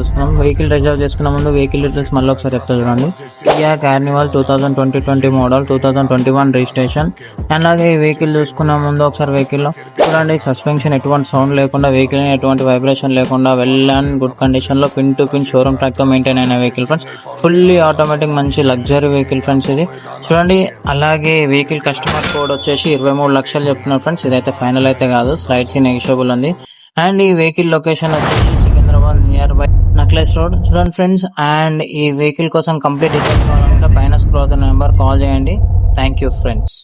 చూస్తున్నాం. Vehicle reserve చేసుకున్న ముందు వెహికల్ డీటెయిల్స్ మళ్ళీ ఒకసారి చెప్తా చూడండి. Kia carnival 2020 model, 2021 registration. అలాగే ఈ వెహికల్ చూసుకున్న ముందు ఒకసారి వెహికల్లో చూడండి, సస్పెన్షన్ ఎటువంటి సౌండ్ లేకుండా, వెహికల్ ఎటువంటి వైబ్రేషన్ లేకుండా, వెల్ అండ్ గుడ్ కండిషన్లో పిన్ టు పిన్ షోరూమ్ ట్రాక్తో మెయింటైన్ అయిన వెహికల్ ఫ్రెండ్స్. ఫుల్లీ ఆటోమేటిక్ మంచి లగ్జరీ వెహికల్ ఫ్రెండ్స్ ఇది చూడండి. అలాగే వెహికల్ కస్టమర్ కోడ్ వచ్చేసి 23 లక్షలు చెప్తున్నారు ఫ్రెండ్స్. ఇదైతే ఫైనల్ అయితే కాదు, స్లైడ్స్ నెగిషియబుల్ ఉంది. అండ్ ఈ వెహికల్ లొకేషన్ వచ్చేసి Secunderabad near by necklace road చూడండి ఫ్రెండ్స్. అండ్ ఈ వెహికల్ కోసం కంప్లీట్ డీటెయిల్స్ కావాలంటే పైన స్క్రోల్ అవుతున్న నెంబర్ కాల్ చేయండి. Thank you friends.